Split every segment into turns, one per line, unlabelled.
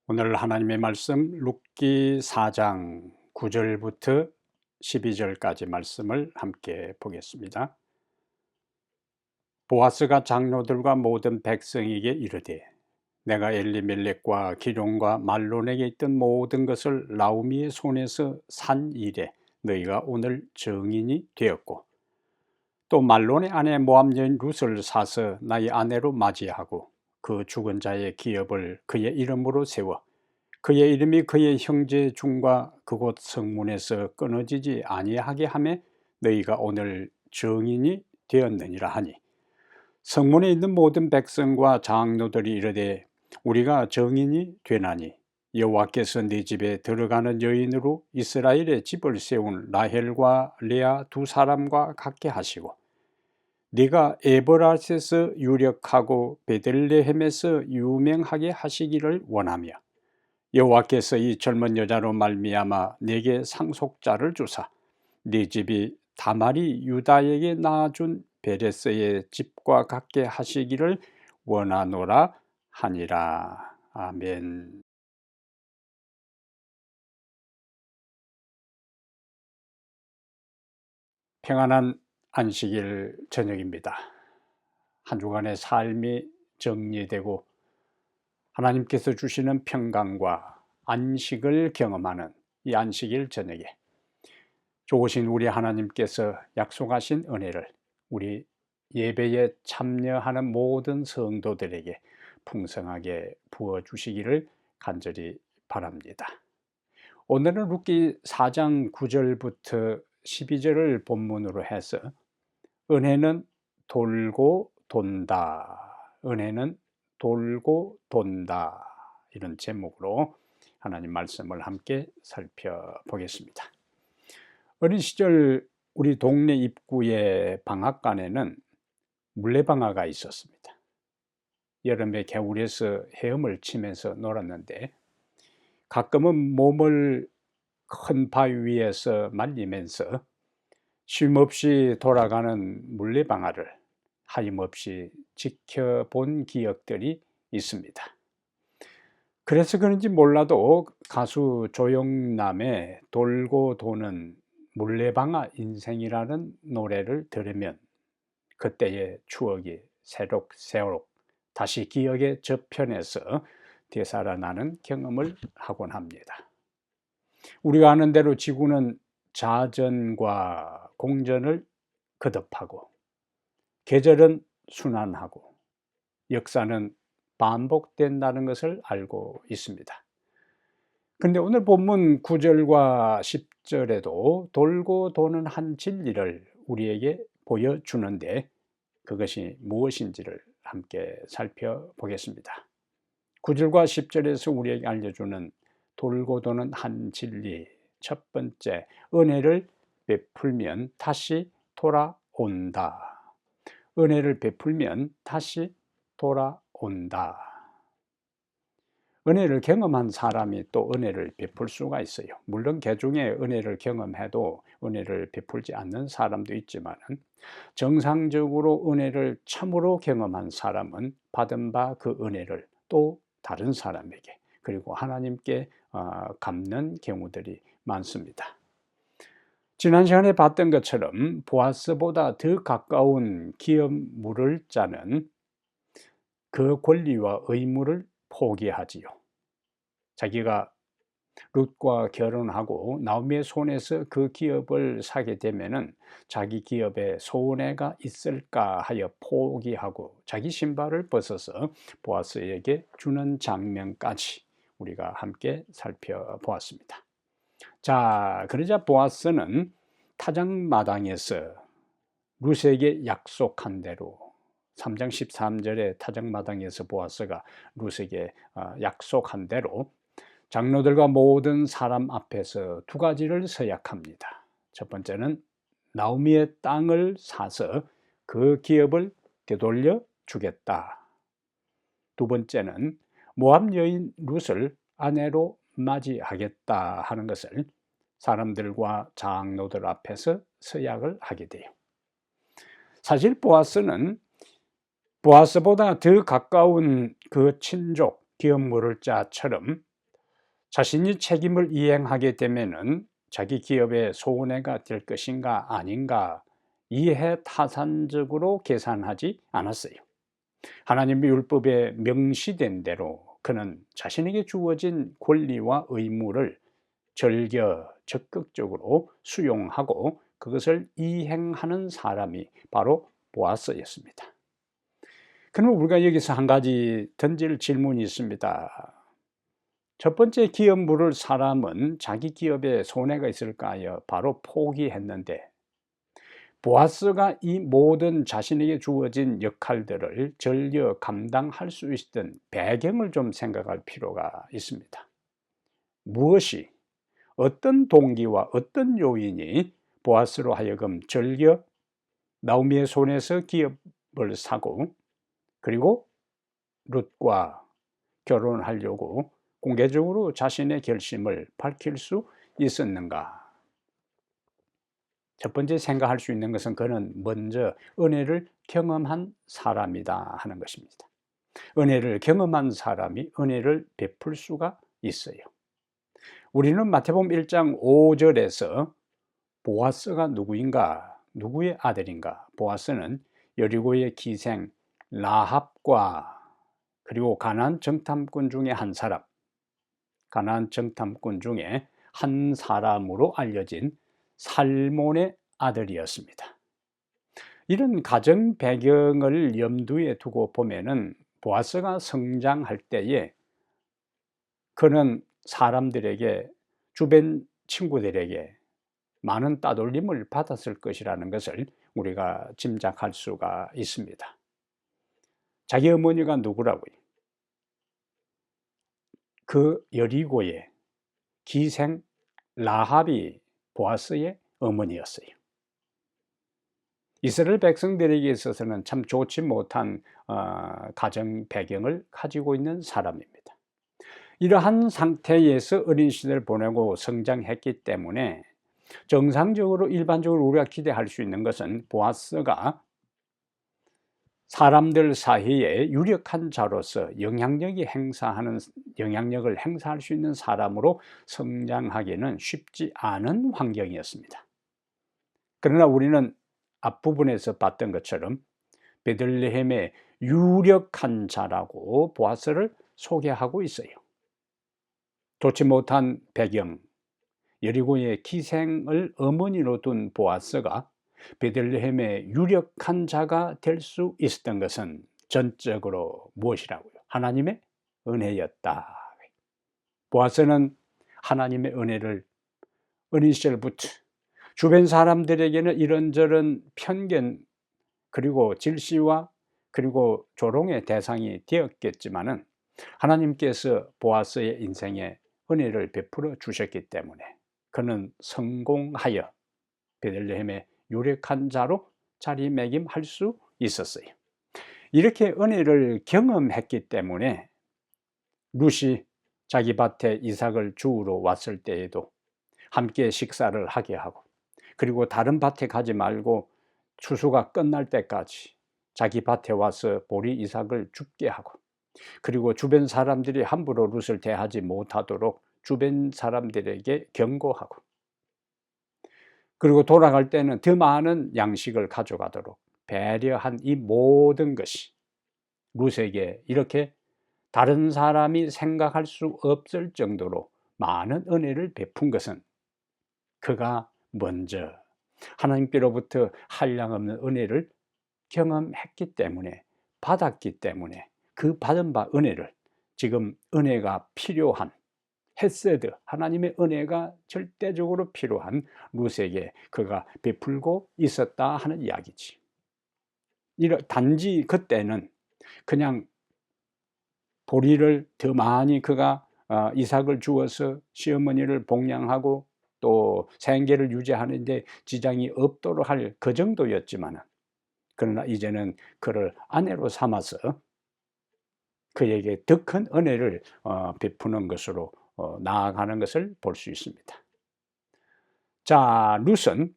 오늘 하나님의 말씀 룻기 4장 9절부터 12절까지 말씀을 함께 보겠습니다. 보아스가 장로들과 모든 백성에게 이르되 내가 엘리멜렉과 기럯과 말론에게 있던 모든 것을 나오미의 손에서 산 이래 너희가 오늘 증인이 되었고 또 말론의 아내 모압 여인 룻을 사서 나의 아내로 맞이하고 그 죽은 자의 기업을 그의 이름으로 세워 그의 이름이 그의 형제 중과 그곳 성문에서 끊어지지 아니하게 하매 너희가 오늘 증인이 되었느니라 하니 성문에 있는 모든 백성과 장로들이 이르되 우리가 증인이 되나니 여호와께서 네 집에 들어가는 여인으로 이스라엘의 집을 세운 라헬과 레아 두 사람과 같게 하시고 네가 에브라스에서 유력하고 베들레헴에서 유명하게 하시기를 원하며 여호와께서 이 젊은 여자로 말미암아 네게 상속자를 주사 네 집이 다말이 유다에게 낳아준 베레스의 집과 같게 하시기를 원하노라 하니라. 아멘. 평안한 안식일 저녁입니다. 한 주간의 삶이 정리되고 하나님께서 주시는 평강과 안식을 경험하는 이 안식일 저녁에 좋으신 우리 하나님께서 약속하신 은혜를 우리 예배에 참여하는 모든 성도들에게 풍성하게 부어주시기를 간절히 바랍니다. 오늘은 룻기 4장 9절부터 12절을 본문으로 해서 은혜는 돌고 돈다, 은혜는 돌고 돈다, 이런 제목으로 하나님 말씀을 함께 살펴보겠습니다. 어린 시절 우리 동네 입구의 방앗간에는 물레방아가 있었습니다. 여름에 개울에서 헤엄을 치면서 놀았는데 가끔은 몸을 큰 바위 위에서 말리면서 쉼없이 돌아가는 물레방아를 하염없이 지켜본 기억들이 있습니다. 그래서 그런지 몰라도 가수 조영남의 돌고 도는 물레방아 인생이라는 노래를 들으면 그때의 추억이 새록새록 다시 기억에 저편해서 되살아나는 경험을 하곤 합니다. 우리가 아는 대로 지구는 자전과 공전을 거듭하고 계절은 순환하고 역사는 반복된다는 것을 알고 있습니다. 그런데 오늘 본문 9절과 10절에도 돌고 도는 한 진리를 우리에게 보여주는데 그것이 무엇인지를 함께 살펴보겠습니다. 9절과 10절에서 우리에게 알려주는 돌고 도는 한 진리, 첫 번째, 은혜를 베풀면 다시 돌아온다. 은혜를 베풀면 다시 돌아온다. 은혜를 경험한 사람이 또 은혜를 베풀 수가 있어요. 물론 개중에 은혜를 경험해도 은혜를 베풀지 않는 사람도 있지만 정상적으로 은혜를 참으로 경험한 사람은 받은 바 그 은혜를 또 다른 사람에게 그리고 하나님께 갚는 경우들이 많습니다. 지난 시간에 봤던 것처럼 보아스보다 더 가까운 기업 물을 자는 그 권리와 의무를 포기하지요. 자기가 룻과 결혼하고 나오미의 손에서 그 기업을 사게 되면은 자기 기업에 손해가 있을까 하여 포기하고 자기 신발을 벗어서 보아스에게 주는 장면까지 우리가 함께 살펴보았습니다. 자, 그러자 보아스는 타작마당에서 룻에게 약속한 대로 3장 13절에 타작마당에서 보아스가 룻에게 약속한 대로 장로들과 모든 사람 앞에서 두 가지를 서약합니다. 첫 번째는 나오미의 땅을 사서 그 기업을 되돌려 주겠다. 두 번째는 모압 여인 룻을 아내로 맞이하겠다 하는 것을 사람들과 장로들 앞에서 서약을 하게 돼요. 사실 보아스는 보아스보다 더 가까운 그 친족 기업 물을 자처럼 자신이 책임을 이행하게 되면은 자기 기업에 손해가 될 것인가 아닌가 이해타산적으로 계산하지 않았어요. 하나님의 율법에 명시된 대로 그는 자신에게 주어진 권리와 의무를 즐겨 적극적으로 수용하고 그것을 이행하는 사람이 바로 보아스였습니다. 그러면 우리가 여기서 한 가지 던질 질문이 있습니다. 첫 번째, 기업 물을 사람은 자기 기업에 손해가 있을까 하여 바로 포기했는데, 보아스가 이 모든 자신에게 주어진 역할들을 전혀 감당할 수 있었던 배경을 좀 생각할 필요가 있습니다. 무엇이, 어떤 동기와 어떤 요인이 보아스로 하여금 전혀 나오미의 손에서 기업을 사고 그리고 룻과 결혼하려고 공개적으로 자신의 결심을 밝힐 수 있었는가? 첫 번째 생각할 수 있는 것은 그는 먼저 은혜를 경험한 사람이다 하는 것입니다. 은혜를 경험한 사람이 은혜를 베풀 수가 있어요. 우리는 마태복음 1장 5절에서 보아스가 누구인가, 누구의 아들인가? 보아스는 여리고의 기생 라합과 그리고 가나안 정탐꾼 중에 한 사람, 가나안 정탐꾼 중에 한 사람으로 알려진 살몬의 아들이었습니다. 이런 가정 배경을 염두에 두고 보면은 보아스가 성장할 때에 그는 사람들에게, 주변 친구들에게 많은 따돌림을 받았을 것이라는 것을 우리가 짐작할 수가 있습니다. 자기 어머니가 누구라고요? 그 여리고의 기생 라합이 보아스의 어머니였어요. 이스라엘 백성들에게 있어서는 참 좋지 못한 가정 배경을 가지고 있는 사람입니다. 이러한 상태에서 어린 시절을 보내고 성장했기 때문에 정상적으로 일반적으로 우리가 기대할 수 있는 것은 보아스가 사람들 사이에 유력한 자로서 영향력을 행사할 수 있는 사람으로 성장하기는 쉽지 않은 환경이었습니다. 그러나 우리는 앞부분에서 봤던 것처럼 베들레헴의 유력한 자라고 보아스를 소개하고 있어요. 좋지 못한 배경, 여리고의 기생을 어머니로 둔 보아스가 베들레헴의 유력한 자가 될 수 있었던 것은 전적으로 무엇이라고요? 하나님의 은혜였다. 보아스는 하나님의 은혜를 어린 시절부터 주변 사람들에게는 이런저런 편견 그리고 질시와 그리고 조롱의 대상이 되었겠지만은 하나님께서 보아스의 인생에 은혜를 베풀어 주셨기 때문에 그는 성공하여 베들레헴의 유력한 자로 자리매김할 수 있었어요. 이렇게 은혜를 경험했기 때문에 룻이 자기 밭에 이삭을 주우러 왔을 때에도 함께 식사를 하게 하고, 그리고 다른 밭에 가지 말고 추수가 끝날 때까지 자기 밭에 와서 보리 이삭을 줍게 하고, 그리고 주변 사람들이 함부로 룻을 대하지 못하도록 주변 사람들에게 경고하고, 그리고 돌아갈 때는 더 많은 양식을 가져가도록 배려한 이 모든 것이 룻에게 이렇게 다른 사람이 생각할 수 없을 정도로 많은 은혜를 베푼 것은 그가 먼저 하나님께로부터 한량없는 은혜를 경험했기 때문에, 받았기 때문에 그 받은 바 은혜를 지금 은혜가 필요한 헤세드, 하나님의 은혜가 절대적으로 필요한 룻에게 그가 베풀고 있었다 하는 이야기지. 단지 그때는 그냥 보리를 더 많이 그가 이삭을 주어서 시어머니를 복양하고 또 생계를 유지하는 데 지장이 없도록 할 그 정도였지만, 그러나 이제는 그를 아내로 삼아서 그에게 더 큰 은혜를 베푸는 것으로 나아가는 것을 볼 수 있습니다. 자, 룻은,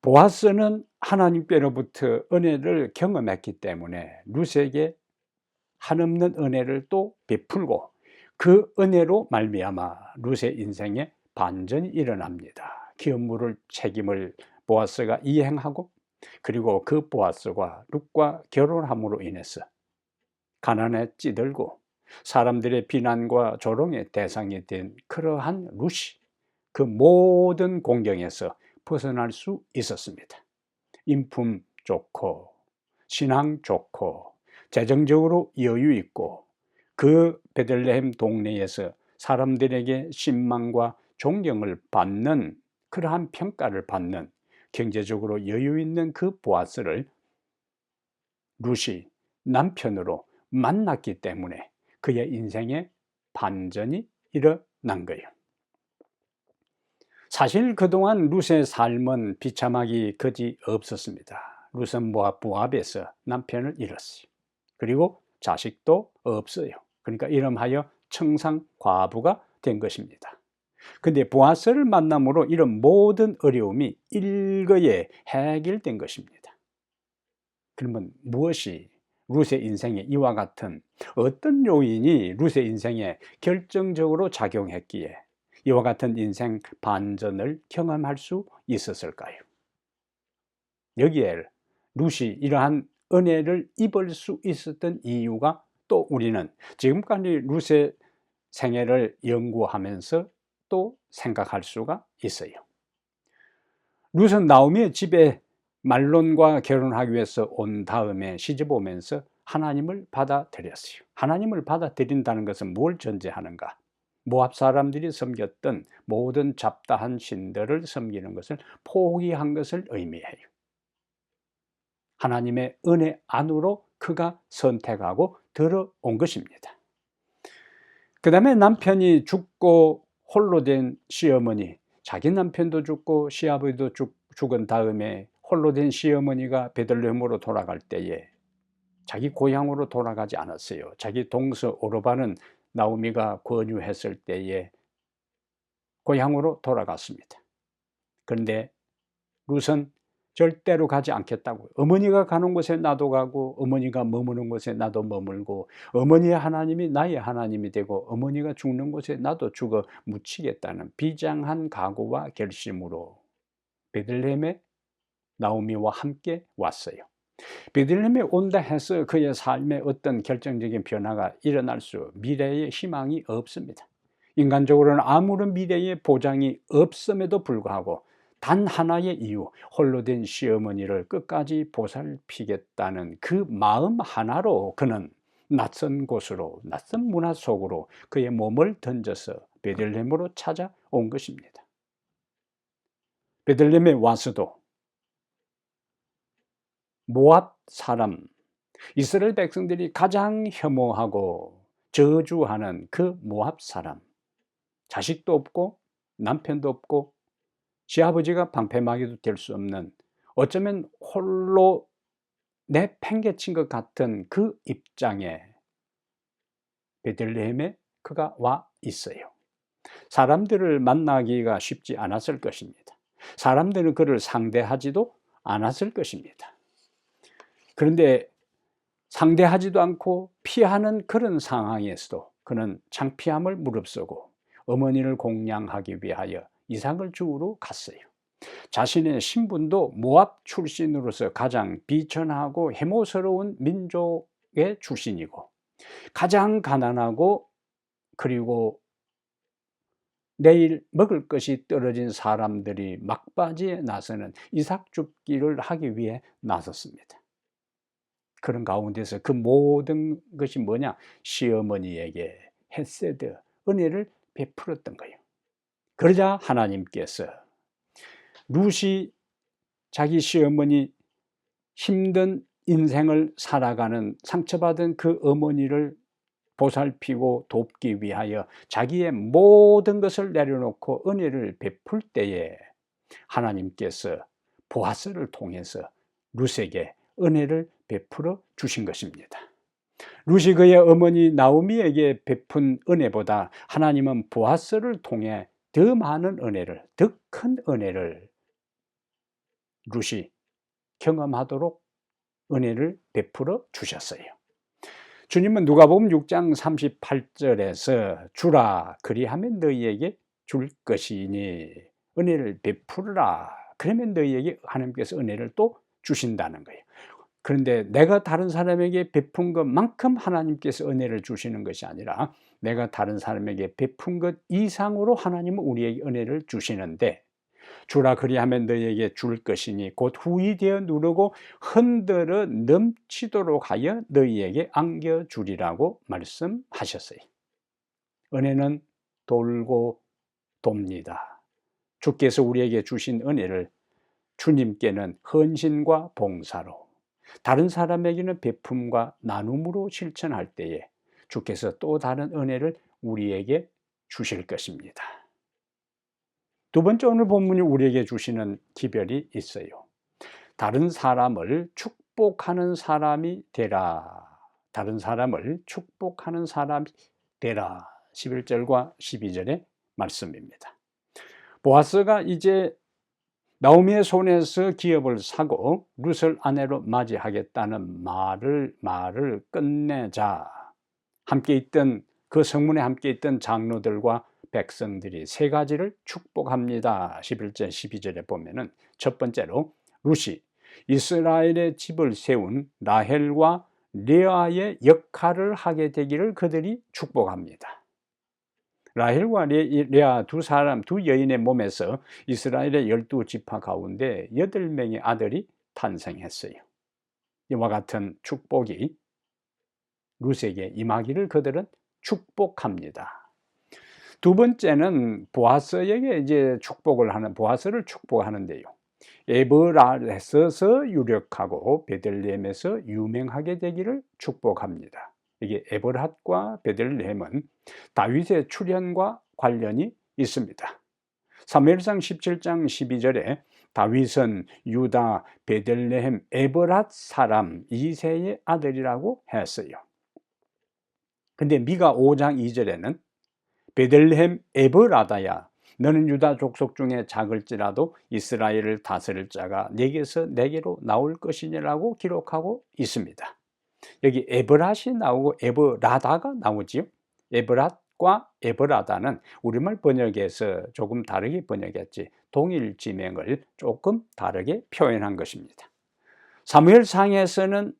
보아스는 하나님께로부터 은혜를 경험했기 때문에 룻에게 한없는 은혜를 또 베풀고, 그 은혜로 말미암아 룻의 인생에 반전이 일어납니다. 기업물을 책임을 보아스가 이행하고, 그리고 그 보아스가 룻과 결혼함으로 인해서 가난에 찌들고 사람들의 비난과 조롱의 대상이 된 그러한 룻이 그 모든 공경에서 벗어날 수 있었습니다. 인품 좋고 신앙 좋고 재정적으로 여유 있고, 그 베들레헴 동네에서 사람들에게 신망과 존경을 받는, 그러한 평가를 받는 경제적으로 여유 있는 그 보아스를 룻이 남편으로 만났기 때문에 그의 인생에 반전이 일어난 거예요. 사실 그동안 룻의 삶은 비참하기 그지 없었습니다. 룻은 모압에서 남편을 잃었어요. 그리고 자식도 없어요. 그러니까 이름하여 청상 과부가 된 것입니다. 근데 보아스를 만남으로 이런 모든 어려움이 일거에 해결된 것입니다. 그러면 무엇이 룻의 인생에 이와 같은, 어떤 요인이 룻의 인생에 결정적으로 작용했기에 이와 같은 인생 반전을 경험할 수 있었을까요? 여기에 룻이 이러한 은혜를 입을 수 있었던 이유가, 또 우리는 지금까지 룻의 생애를 연구하면서 또 생각할 수가 있어요. 룻은 나오미의 집에 말론과 결혼하기 위해서 온 다음에 시집 오면서 하나님을 받아들였어요. 하나님을 받아들인다는 것은 뭘 전제하는가? 모압 사람들이 섬겼던 모든 잡다한 신들을 섬기는 것을 포기한 것을 의미해요. 하나님의 은혜 안으로 그가 선택하고 들어온 것입니다. 그 다음에 남편이 죽고 홀로 된 시어머니, 자기 남편도 죽고 시아버지도 죽은 다음에 홀로 된 시어머니가 베들레헴으로 돌아갈 때에 자기 고향으로 돌아가지 않았어요. 자기 동서 오르바는 나오미가 권유했을 때에 고향으로 돌아갔습니다. 그런데 룻은 절대로 가지 않겠다고, 어머니가 가는 곳에 나도 가고 어머니가 머무는 곳에 나도 머물고, 어머니의 하나님이 나의 하나님이 되고 어머니가 죽는 곳에 나도 죽어 묻히겠다는 비장한 각오와 결심으로 베들레헴에 나오미와 함께 왔어요. 베들레헴에 온다 해서 그의 삶에 어떤 결정적인 변화가 일어날 수, 미래의 희망이 없습니다. 인간적으로는 아무런 미래의 보장이 없음에도 불구하고 단 하나의 이유, 홀로 된 시어머니를 끝까지 보살피겠다는 그 마음 하나로 그는 낯선 곳으로, 낯선 문화 속으로 그의 몸을 던져서 베들레헴으로 찾아온 것입니다. 베들레헴에 와서도 모압 사람, 이스라엘 백성들이 가장 혐오하고 저주하는 그 모압 사람, 자식도 없고 남편도 없고 시아버지가 방패막이도 될 수 없는, 어쩌면 홀로 내팽개친 것 같은 그 입장에 베들레헴에 그가 와 있어요. 사람들을 만나기가 쉽지 않았을 것입니다. 사람들은 그를 상대하지도 않았을 것입니다. 그런데 상대하지도 않고 피하는 그런 상황에서도 그는 창피함을 무릅쓰고 어머니를 공양하기 위하여 이삭을 주우러 갔어요. 자신의 신분도 모압 출신으로서 가장 비천하고 해모스러운 민족의 출신이고 가장 가난하고, 그리고 내일 먹을 것이 떨어진 사람들이 막바지에 나서는 이삭 줍기를 하기 위해 나섰습니다. 그런 가운데서 그 모든 것이 뭐냐? 시어머니에게 헤세드, 은혜를 베풀었던 거예요. 그러자 하나님께서 룻이 자기 시어머니 힘든 인생을 살아가는 상처받은 그 어머니를 보살피고 돕기 위하여 자기의 모든 것을 내려놓고 은혜를 베풀 때에 하나님께서 보아스를 통해서 룻에게 은혜를 베풀어 주신 것입니다. 룻이 그의 어머니 나오미에게 베푼 은혜보다 하나님은 보아스를 통해 더 많은 은혜를, 더 큰 은혜를 룻이 경험하도록 은혜를 베풀어 주셨어요. 주님은 누가복음 6장 38절에서 주라 그리하면 너희에게 줄 것이니 은혜를 베풀으라 그러면 너희에게 하나님께서 은혜를 또 주신다는 거예요. 그런데 내가 다른 사람에게 베푼 것만큼 하나님께서 은혜를 주시는 것이 아니라 내가 다른 사람에게 베푼 것 이상으로 하나님은 우리에게 은혜를 주시는데, 주라 그리하면 너희에게 줄 것이니 곧 후히 되어 누르고 흔들어 넘치도록 하여 너희에게 안겨주리라고 말씀하셨어요. 은혜는 돌고 돕니다. 주께서 우리에게 주신 은혜를 주님께는 헌신과 봉사로, 다른 사람에게는 베품과 나눔으로 실천할 때에 주께서 또 다른 은혜를 우리에게 주실 것입니다. 두 번째, 오늘 본문이 우리에게 주시는 기별이 있어요. 다른 사람을 축복하는 사람이 되라. 다른 사람을 축복하는 사람이 되라. 11절과 12절의 말씀입니다. 보아스가 이제 나오미의 손에서 기업을 사고 룻을 아내로 맞이하겠다는 말을 끝내자 함께 있던 그 성문에 함께 있던 장로들과 백성들이 세 가지를 축복합니다. 11절 12절에 보면은 첫 번째로 룻이 이스라엘의 집을 세운 라헬과 레아의 역할을 하게 되기를 그들이 축복합니다. 라헬과 레아 두 여인의 몸에서 이스라엘의 12지파 가운데 8명의 아들이 탄생했어요. 이와 같은 축복이 룻에게 임하기를 그들은 축복합니다. 두 번째는 보아스에게 이제 보아스를 축복하는데요. 에브라에서 유력하고 베들레헴에서 유명하게 되기를 축복합니다. 이게 에브랏과 베들레헴은 다윗의 출현과 관련이 있습니다. 사무엘상 17장 12절에 다윗은 유다 베들레헴 에브랏 사람 이새의 아들이라고 했어요. 근데 미가 5장 2절에는 베들레헴 에브라다야 너는 유다 족속 중에 작을지라도 이스라엘을 다스릴 자가 네게서 네게로 나올 것이니라고 기록하고 있습니다. 여기 에브랏이 나오고 에브라다가 나오지요. 에브랏과 에브라다는 우리말 번역에서 조금 다르게 번역했지 동일 지명을 조금 다르게 표현한 것입니다. 사무엘상에서는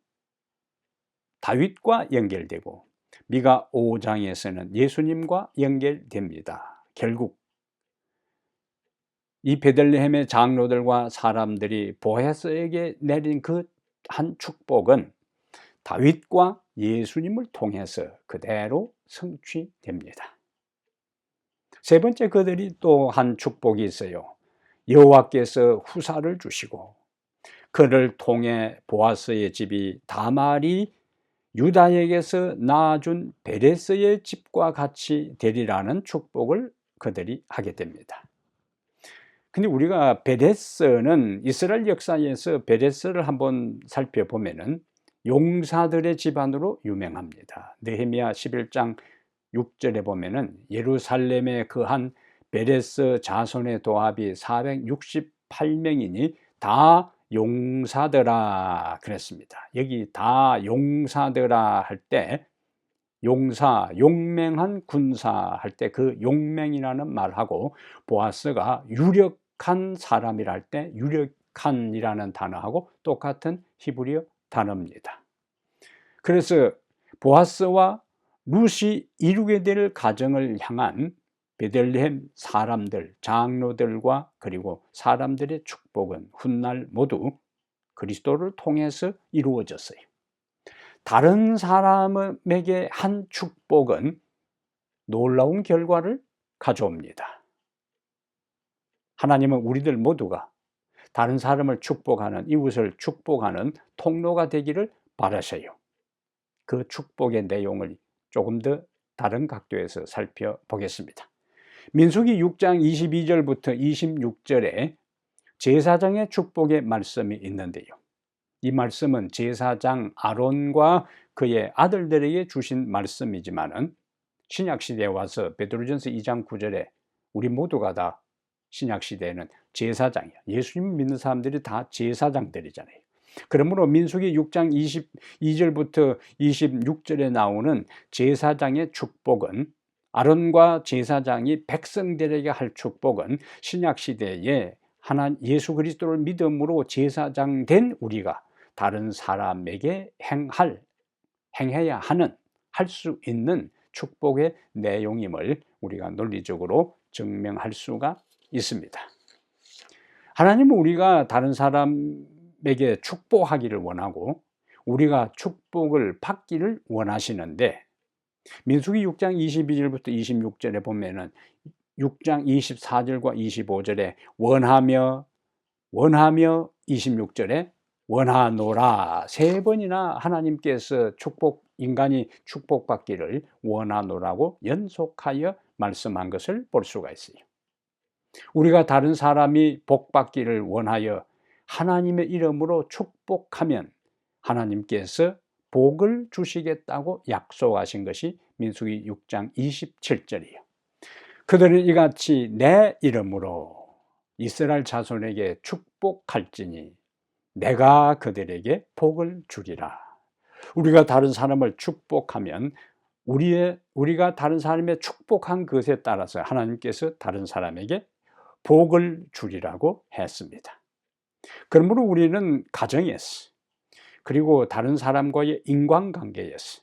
다윗과 연결되고 미가 5장에서는 예수님과 연결됩니다. 결국 이 베들레헴의 장로들과 사람들이 보아스에게 내린 그 한 축복은 다윗과 예수님을 통해서 그대로 성취됩니다. 세 번째, 그들이 또 한 축복이 있어요. 여호와께서 후사를 주시고 그를 통해 보아스의 집이 다말이 유다에게서 낳아준 베레스의 집과 같이 되리라는 축복을 그들이 하게 됩니다. 근데 우리가 베레스는 이스라엘 역사에서 베레스를 한번 살펴보면은 용사들의 집안으로 유명합니다. 느헤미야 11장 6절에 보면은 예루살렘에 거한 베레스 자손의 도합이 468명이니 다 용사더라 그랬습니다. 여기 다 용사더라 할 때 용맹한 군사 할 때 그 용맹이라는 말하고 보아스가 유력한 사람이라 할 때 유력한이라는 단어하고 똑같은 히브리어 단어입니다. 그래서 보아스와 룻이 이루게 될 가정을 향한 베들레헴 사람들, 장로들과 그리고 사람들의 축복은 훗날 모두 그리스도를 통해서 이루어졌어요. 다른 사람에게 한 축복은 놀라운 결과를 가져옵니다. 하나님은 우리들 모두가 다른 사람을 축복하는, 이웃을 축복하는 통로가 되기를 바라셔요. 그 축복의 내용을 조금 더 다른 각도에서 살펴보겠습니다. 민수기 6장 22절부터 26절에 제사장의 축복의 말씀이 있는데요. 이 말씀은 제사장 아론과 그의 아들들에게 주신 말씀이지만은 신약시대에 와서 베드로전서 2장 9절에 우리 모두가 다 신약시대에는 제사장이야. 예수님 믿는 사람들이 다 제사장들이잖아요. 그러므로 민수기 6장 22절부터 26절에 나오는 제사장의 축복은, 아론과 제사장이 백성들에게 할 축복은 신약 시대에 예수 그리스도를 믿음으로 제사장 된 우리가 다른 사람에게 행해야 하는, 할 수 있는 축복의 내용임을 우리가 논리적으로 증명할 수가 있습니다. 하나님은 우리가 다른 사람에게 축복하기를 원하고 우리가 축복을 받기를 원하시는데, 민수기 6장 22절부터 26절에 보면은 6장 24절과 25절에 원하며 26절에 원하노라, 세 번이나 하나님께서 인간이 축복받기를 원하노라고 연속하여 말씀한 것을 볼 수가 있어요. 우리가 다른 사람이 복받기를 원하여 하나님의 이름으로 축복하면 하나님께서 복을 주시겠다고 약속하신 것이 민수기 6장 27절이에요. 그들은 이같이 내 이름으로 이스라엘 자손에게 축복할지니 내가 그들에게 복을 주리라. 우리가 다른 사람을 축복하면 우리가 다른 사람의 축복한 것에 따라서 하나님께서 다른 사람에게 복을 주리라고 했습니다. 그러므로 우리는 가정에서, 그리고 다른 사람과의 인간관계에서,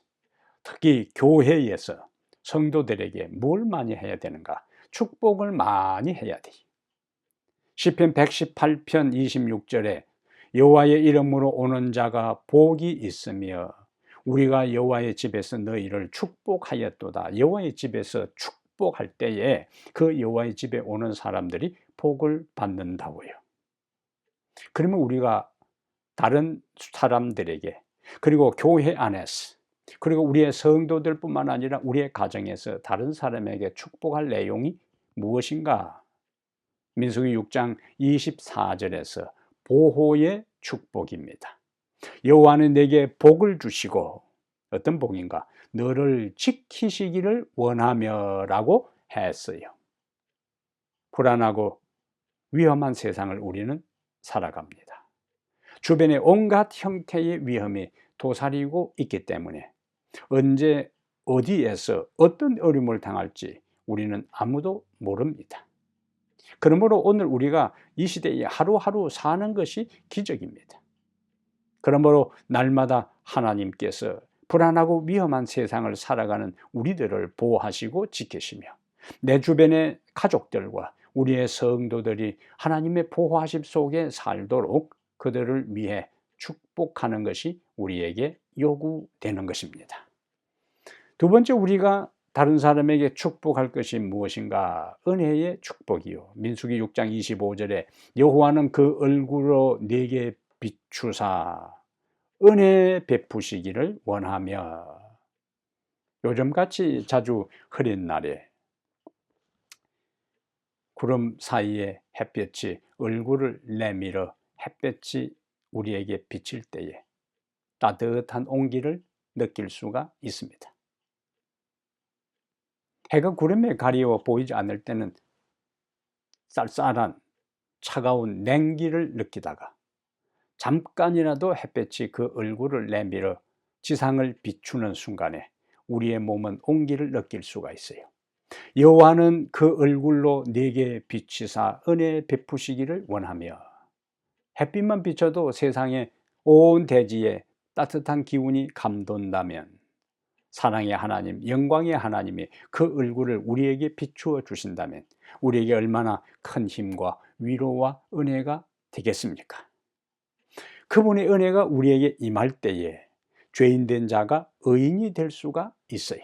특히 교회에서 성도들에게 뭘 많이 해야 되는가? 축복을 많이 해야 돼요. 시편 118편 26절에 여호와의 이름으로 오는 자가 복이 있으며 우리가 여호와의 집에서 너희를 축복하였도다. 여호와의 집에서 축복할 때에 그 여호와의 집에 오는 사람들이 복을 받는다고요. 그러면 우리가 다른 사람들에게, 그리고 교회 안에서, 그리고 우리의 성도들뿐만 아니라 우리의 가정에서 다른 사람에게 축복할 내용이 무엇인가? 민수기 6장 24절에서 보호의 축복입니다. 여호와는 내게 복을 주시고, 어떤 복인가? 너를 지키시기를 원하며 라고 했어요. 불안하고 위험한 세상을 우리는 살아갑니다. 주변에 온갖 형태의 위험이 도사리고 있기 때문에 언제 어디에서 어떤 어려움을 당할지 우리는 아무도 모릅니다. 그러므로 오늘 우리가 이 시대에 하루하루 사는 것이 기적입니다. 그러므로 날마다 하나님께서 불안하고 위험한 세상을 살아가는 우리들을 보호하시고 지키시며, 내 주변의 가족들과 우리의 성도들이 하나님의 보호하심 속에 살도록 그들을 위해 축복하는 것이 우리에게 요구되는 것입니다. 두 번째, 우리가 다른 사람에게 축복할 것이 무엇인가? 은혜의 축복이요. 민수기 6장 25절에 여호와는 그 얼굴로 네게 비추사 은혜 베푸시기를 원하며. 요즘같이 자주 흐린 날에 구름 사이에 햇볕이 얼굴을 내밀어 햇볕이 우리에게 비칠 때에 따뜻한 온기를 느낄 수가 있습니다. 해가 구름에 가리워 보이지 않을 때는 쌀쌀한 차가운 냉기를 느끼다가 잠깐이라도 햇볕이 그 얼굴을 내밀어 지상을 비추는 순간에 우리의 몸은 온기를 느낄 수가 있어요. 여호와는 그 얼굴로 네게 비치사 은혜 베푸시기를 원하며. 햇빛만 비춰도 세상의 온 대지에 따뜻한 기운이 감돈다면 사랑의 하나님, 영광의 하나님이 그 얼굴을 우리에게 비추어 주신다면 우리에게 얼마나 큰 힘과 위로와 은혜가 되겠습니까? 그분의 은혜가 우리에게 임할 때에 죄인된 자가 의인이 될 수가 있어요.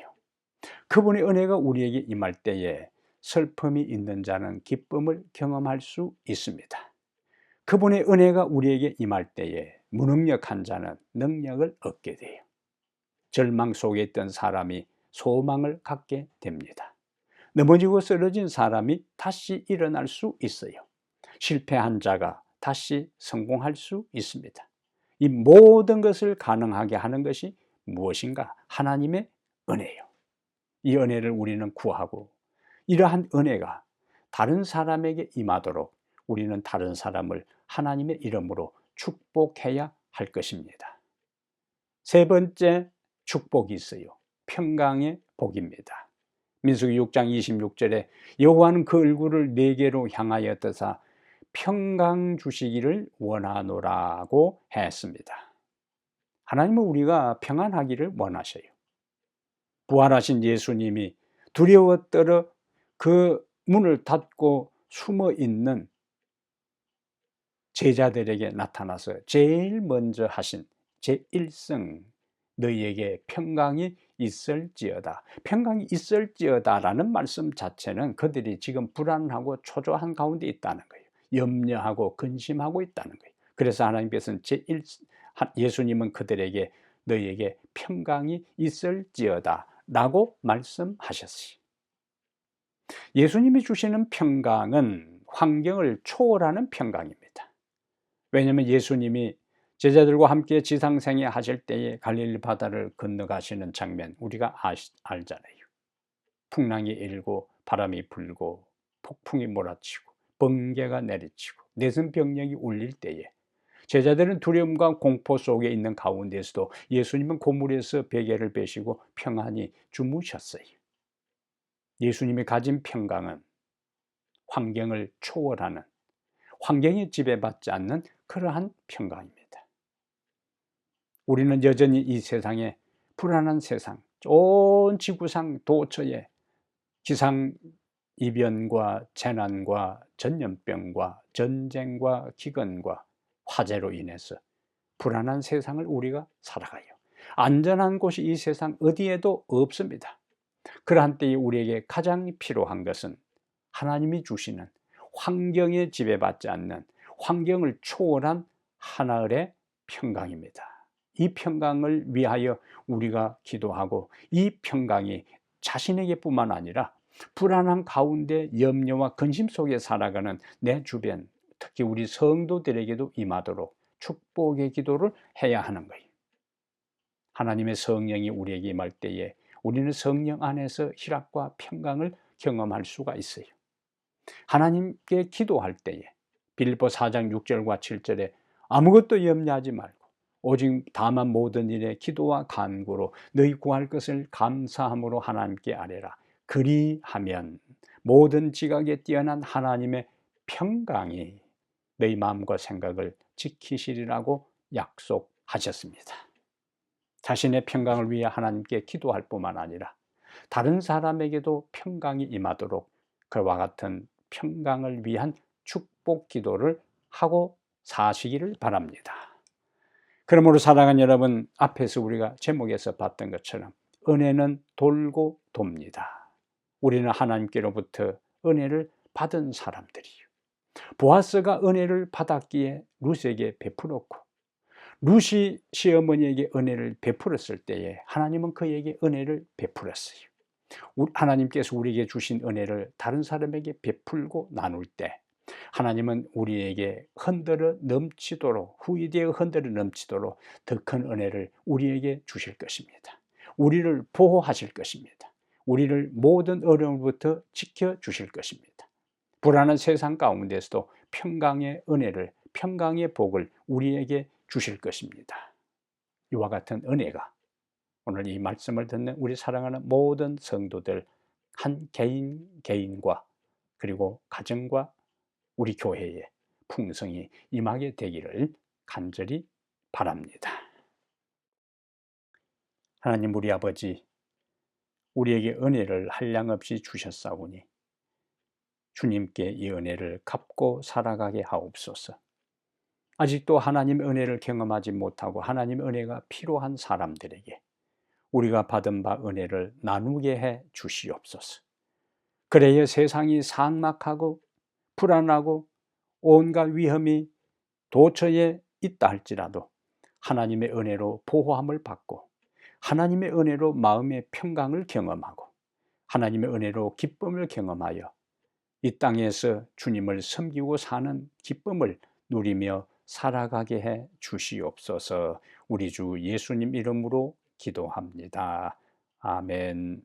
그분의 은혜가 우리에게 임할 때에 슬픔이 있는 자는 기쁨을 경험할 수 있습니다. 그분의 은혜가 우리에게 임할 때에 무능력한 자는 능력을 얻게 돼요. 절망 속에 있던 사람이 소망을 갖게 됩니다. 넘어지고 쓰러진 사람이 다시 일어날 수 있어요. 실패한 자가 다시 성공할 수 있습니다. 이 모든 것을 가능하게 하는 것이 무엇인가? 하나님의 은혜예요. 이 은혜를 우리는 구하고 이러한 은혜가 다른 사람에게 임하도록 우리는 다른 사람을 하나님의 이름으로 축복해야 할 것입니다. 세 번째 축복이 있어요. 평강의 복입니다. 민수기 6장 26절에 여호와는 그 얼굴을 네게로 향하여 뜨사 평강 주시기를 원하노라고 했습니다. 하나님은 우리가 평안하기를 원하셔요. 부활하신 예수님이 두려워 떨어 그 문을 닫고 숨어 있는 제자들에게 나타나서 제일 먼저 하신 제1성 너희에게 평강이 있을지어다. 평강이 있을지어다 라는 말씀 자체는 그들이 지금 불안하고 초조한 가운데 있다는 거예요. 염려하고 근심하고 있다는 거예요. 그래서 하나님께서는 예수님은 그들에게 너희에게 평강이 있을지어다 라고 말씀하셨어요. 예수님이 주시는 평강은 환경을 초월하는 평강입니다. 왜냐하면 예수님이 제자들과 함께 지상생애 하실 때에 갈릴리 바다를 건너가시는 장면 우리가 알잖아요. 풍랑이 일고 바람이 불고 폭풍이 몰아치고 번개가 내리치고 내성병력이 울릴 때에 제자들은 두려움과 공포 속에 있는 가운데서도 예수님은 고물에서 베개를 베시고 평안히 주무셨어요. 예수님이 가진 평강은 환경을 초월하는, 환경에 지배받지 않는 그러한 평강입니다. 우리는 여전히 이 세상에 불안한 세상, 온 지구상 도처에 기상이변과 재난과 전염병과 전쟁과 기근과 화재로 인해서 불안한 세상을 우리가 살아가요. 안전한 곳이 이 세상 어디에도 없습니다. 그러한 때에 우리에게 가장 필요한 것은 하나님이 주시는 환경에 지배받지 않는 환경을 초월한 하나의 평강입니다. 이 평강을 위하여 우리가 기도하고 이 평강이 자신에게뿐만 아니라 불안한 가운데 염려와 근심 속에 살아가는 내 주변, 특히 우리 성도들에게도 임하도록 축복의 기도를 해야 하는 거예요. 하나님의 성령이 우리에게 임할 때에 우리는 성령 안에서 희락과 평강을 경험할 수가 있어요. 하나님께 기도할 때에 빌립보 4장 6절과 7절에 아무것도 염려하지 말고 오직 다만 모든 일에 기도와 간구로 너희 구할 것을 감사함으로 하나님께 아뢰라. 그리하면 모든 지각에 뛰어난 하나님의 평강이 너희 마음과 생각을 지키시리라고 약속하셨습니다. 자신의 평강을 위해 하나님께 기도할 뿐만 아니라 다른 사람에게도 평강이 임하도록 그와 같은 평강을 위한 축복 기도를 하고 사시기를 바랍니다. 그러므로 사랑하는 여러분, 앞에서 우리가 제목에서 봤던 것처럼 은혜는 돌고 돕니다. 우리는 하나님께로부터 은혜를 받은 사람들이요. 보아스가 은혜를 받았기에 룻에게 베풀었고 룻이 시어머니에게 은혜를 베풀었을 때에 하나님은 그에게 은혜를 베풀었어요. 하나님께서 우리에게 주신 은혜를 다른 사람에게 베풀고 나눌 때 하나님은 우리에게 흔들어 넘치도록, 후이되어 흔들어 넘치도록 더 큰 은혜를 우리에게 주실 것입니다. 우리를 보호하실 것입니다. 우리를 모든 어려움부터 지켜주실 것입니다. 불안한 세상 가운데서도 평강의 은혜를, 평강의 복을 우리에게 주실 것입니다. 이와 같은 은혜가 오늘 이 말씀을 듣는 우리 사랑하는 모든 성도들 한 개인 개인과 그리고 가정과 우리 교회에 풍성히 임하게 되기를 간절히 바랍니다. 하나님 우리 아버지, 우리에게 은혜를 한량없이 주셨사오니 주님께 이 은혜를 갚고 살아가게 하옵소서. 아직도 하나님의 은혜를 경험하지 못하고 하나님의 은혜가 필요한 사람들에게 우리가 받은 바 은혜를 나누게 해 주시옵소서. 그래야 세상이 삭막하고 불안하고 온갖 위험이 도처에 있다 할지라도 하나님의 은혜로 보호함을 받고 하나님의 은혜로 마음의 평강을 경험하고 하나님의 은혜로 기쁨을 경험하여 이 땅에서 주님을 섬기고 사는 기쁨을 누리며 살아가게 해 주시옵소서. 우리 주 예수님 이름으로 기도합니다. 아멘.